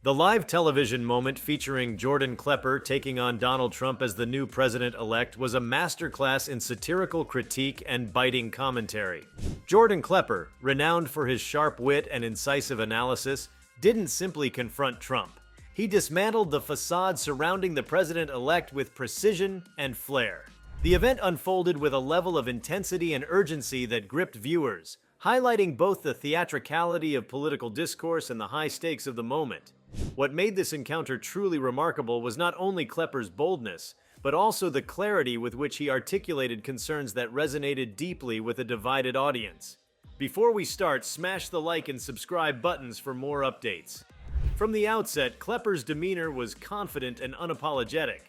The live television moment featuring Jordan Klepper taking on Donald Trump as the new president-elect was a masterclass in satirical critique and biting commentary. Jordan Klepper, renowned for his sharp wit and incisive analysis, didn't simply confront Trump. He dismantled the facade surrounding the president-elect with precision and flair. The event unfolded with a level of intensity and urgency that gripped viewers, highlighting both the theatricality of political discourse and the high stakes of the moment. What made this encounter truly remarkable was not only Klepper's boldness, but also the clarity with which he articulated concerns that resonated deeply with a divided audience. Before we start, smash the like and subscribe buttons for more updates. From the outset, Klepper's demeanor was confident and unapologetic.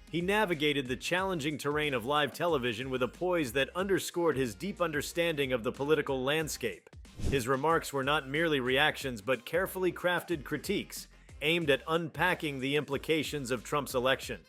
He navigated the challenging terrain of live television with a poise that underscored his deep understanding of the political landscape. His remarks were not merely reactions but carefully crafted critiques, aimed at unpacking the implications of Trump's election.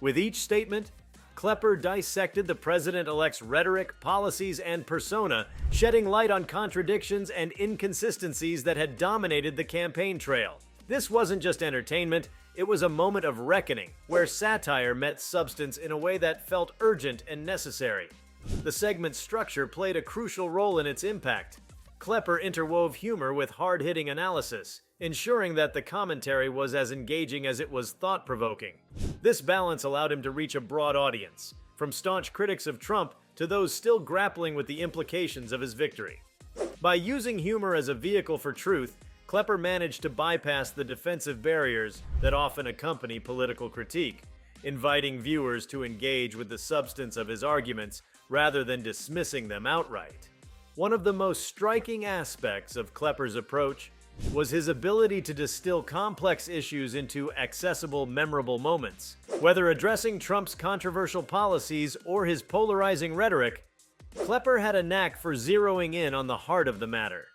With each statement, Klepper dissected the president-elect's rhetoric, policies, and persona, shedding light on contradictions and inconsistencies that had dominated the campaign trail. This wasn't just entertainment, it was a moment of reckoning, where satire met substance in a way that felt urgent and necessary. The segment's structure played a crucial role in its impact. Klepper interwove humor with hard-hitting analysis, ensuring that the commentary was as engaging as it was thought-provoking. This balance allowed him to reach a broad audience, from staunch critics of Trump to those still grappling with the implications of his victory. By using humor as a vehicle for truth, Klepper managed to bypass the defensive barriers that often accompany political critique, inviting viewers to engage with the substance of his arguments rather than dismissing them outright. One of the most striking aspects of Klepper's approach was his ability to distill complex issues into accessible, memorable moments. Whether addressing Trump's controversial policies or his polarizing rhetoric, Klepper had a knack for zeroing in on the heart of the matter.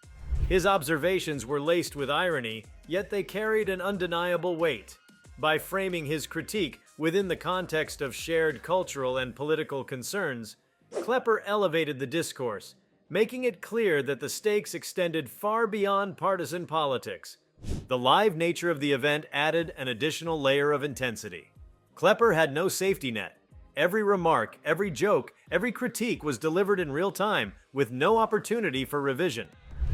His observations were laced with irony, yet they carried an undeniable weight. By framing his critique within the context of shared cultural and political concerns, Klepper elevated the discourse, making it clear that the stakes extended far beyond partisan politics. The live nature of the event added an additional layer of intensity. Klepper had no safety net. Every remark, every joke, every critique was delivered in real time, with no opportunity for revision.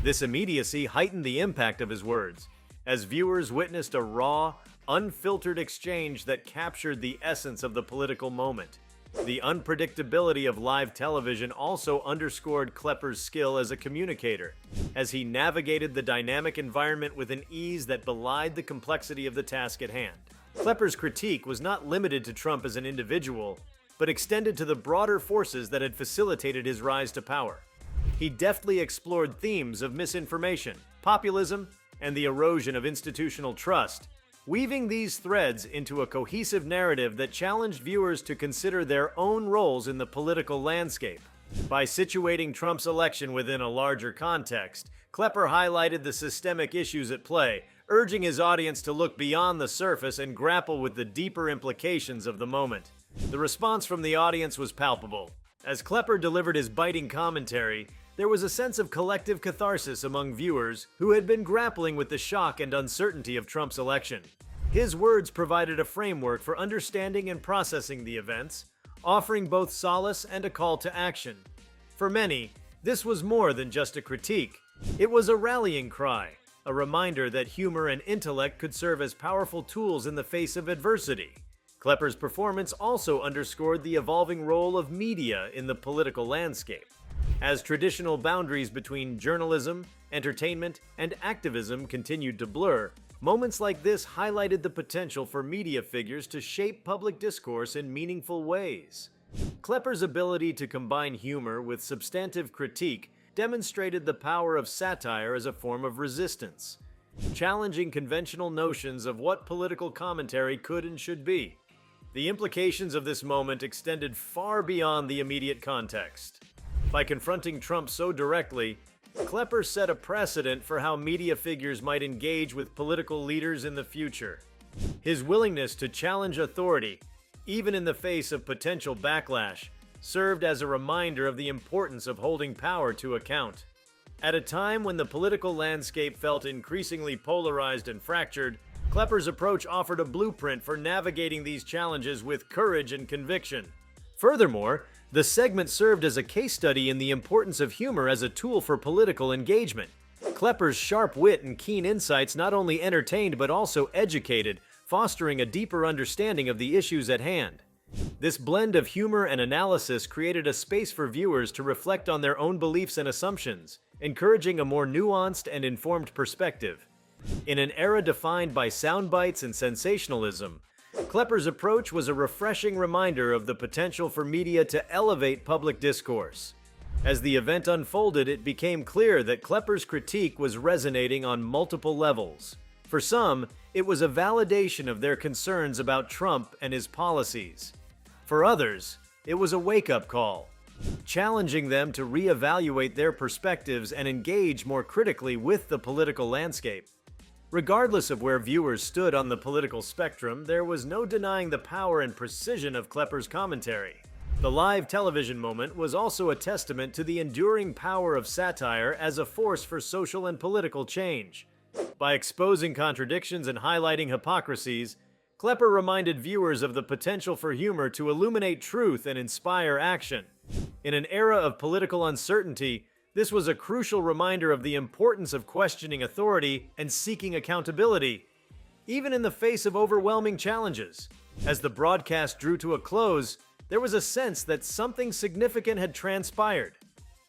This immediacy heightened the impact of his words, as viewers witnessed a raw, unfiltered exchange that captured the essence of the political moment. The unpredictability of live television also underscored Klepper's skill as a communicator, as he navigated the dynamic environment with an ease that belied the complexity of the task at hand. Klepper's critique was not limited to Trump as an individual, but extended to the broader forces that had facilitated his rise to power. He deftly explored themes of misinformation, populism, and the erosion of institutional trust, weaving these threads into a cohesive narrative that challenged viewers to consider their own roles in the political landscape. By situating Trump's election within a larger context, Klepper highlighted the systemic issues at play, urging his audience to look beyond the surface and grapple with the deeper implications of the moment. The response from the audience was palpable. As Klepper delivered his biting commentary, there was a sense of collective catharsis among viewers who had been grappling with the shock and uncertainty of Trump's election. His words provided a framework for understanding and processing the events, offering both solace and a call to action. For many, this was more than just a critique. It was a rallying cry, a reminder that humor and intellect could serve as powerful tools in the face of adversity. Klepper's performance also underscored the evolving role of media in the political landscape. As traditional boundaries between journalism, entertainment, and activism continued to blur, moments like this highlighted the potential for media figures to shape public discourse in meaningful ways. Klepper's ability to combine humor with substantive critique demonstrated the power of satire as a form of resistance, challenging conventional notions of what political commentary could and should be. The implications of this moment extended far beyond the immediate context. By confronting Trump so directly, Klepper set a precedent for how media figures might engage with political leaders in the future. His willingness to challenge authority, even in the face of potential backlash, served as a reminder of the importance of holding power to account. At a time when the political landscape felt increasingly polarized and fractured, Klepper's approach offered a blueprint for navigating these challenges with courage and conviction. Furthermore, the segment served as a case study in the importance of humor as a tool for political engagement. Klepper's sharp wit and keen insights not only entertained but also educated, fostering a deeper understanding of the issues at hand. This blend of humor and analysis created a space for viewers to reflect on their own beliefs and assumptions, encouraging a more nuanced and informed perspective. In an era defined by sound bites and sensationalism, Klepper's approach was a refreshing reminder of the potential for media to elevate public discourse. As the event unfolded, it became clear that Klepper's critique was resonating on multiple levels. For some, it was a validation of their concerns about Trump and his policies. For others, it was a wake-up call, challenging them to reevaluate their perspectives and engage more critically with the political landscape. Regardless of where viewers stood on the political spectrum, there was no denying the power and precision of Klepper's commentary. The live television moment was also a testament to the enduring power of satire as a force for social and political change. By exposing contradictions and highlighting hypocrisies, Klepper reminded viewers of the potential for humor to illuminate truth and inspire action. In an era of political uncertainty, this was a crucial reminder of the importance of questioning authority and seeking accountability, even in the face of overwhelming challenges. As the broadcast drew to a close, there was a sense that something significant had transpired.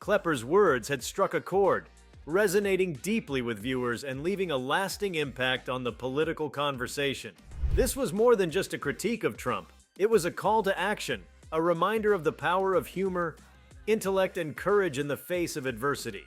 Klepper's words had struck a chord, resonating deeply with viewers and leaving a lasting impact on the political conversation. This was more than just a critique of Trump. It was a call to action, a reminder of the power of humor, intellect, and courage in the face of adversity.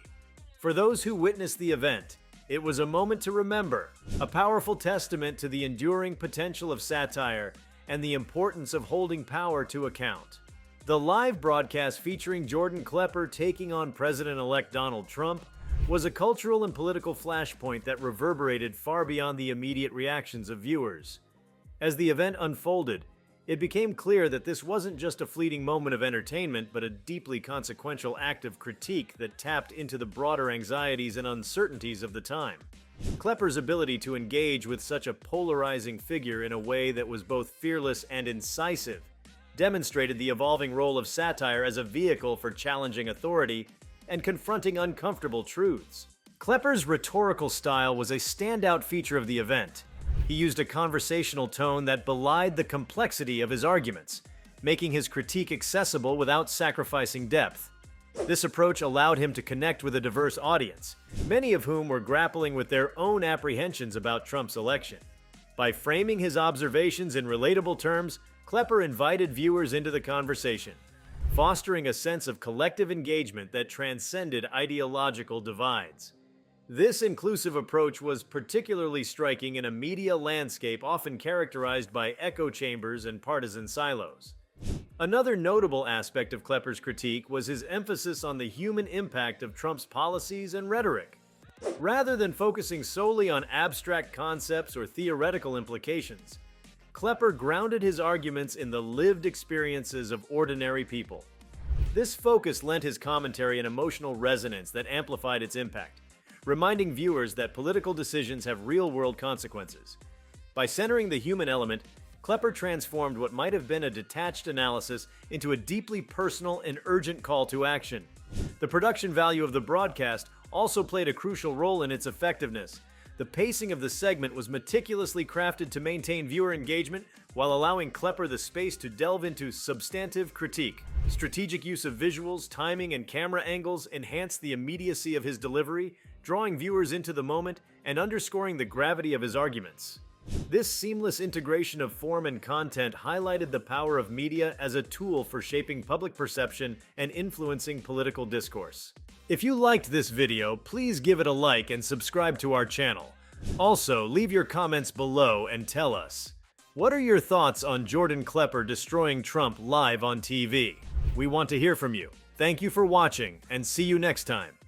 For those who witnessed the event, it was a moment to remember, a powerful testament to the enduring potential of satire and the importance of holding power to account. The live broadcast featuring Jordan Klepper taking on President-elect Donald Trump was a cultural and political flashpoint that reverberated far beyond the immediate reactions of viewers. As the event unfolded, it became clear that this wasn't just a fleeting moment of entertainment, but a deeply consequential act of critique that tapped into the broader anxieties and uncertainties of the time. Klepper's ability to engage with such a polarizing figure in a way that was both fearless and incisive demonstrated the evolving role of satire as a vehicle for challenging authority and confronting uncomfortable truths. Klepper's rhetorical style was a standout feature of the event. He used a conversational tone that belied the complexity of his arguments, making his critique accessible without sacrificing depth. This approach allowed him to connect with a diverse audience, many of whom were grappling with their own apprehensions about Trump's election. By framing his observations in relatable terms, Klepper invited viewers into the conversation, fostering a sense of collective engagement that transcended ideological divides. This inclusive approach was particularly striking in a media landscape often characterized by echo chambers and partisan silos. Another notable aspect of Klepper's critique was his emphasis on the human impact of Trump's policies and rhetoric. Rather than focusing solely on abstract concepts or theoretical implications, Klepper grounded his arguments in the lived experiences of ordinary people. This focus lent his commentary an emotional resonance that amplified its impact, reminding viewers that political decisions have real-world consequences. By centering the human element, Klepper transformed what might have been a detached analysis into a deeply personal and urgent call to action. The production value of the broadcast also played a crucial role in its effectiveness. The pacing of the segment was meticulously crafted to maintain viewer engagement while allowing Klepper the space to delve into substantive critique. Strategic use of visuals, timing, and camera angles enhanced the immediacy of his delivery, drawing viewers into the moment and underscoring the gravity of his arguments. This seamless integration of form and content highlighted the power of media as a tool for shaping public perception and influencing political discourse. If you liked this video, please give it a like and subscribe to our channel. Also, leave your comments below and tell us, what are your thoughts on Jordan Klepper destroying Trump live on TV? We want to hear from you. Thank you for watching, and see you next time.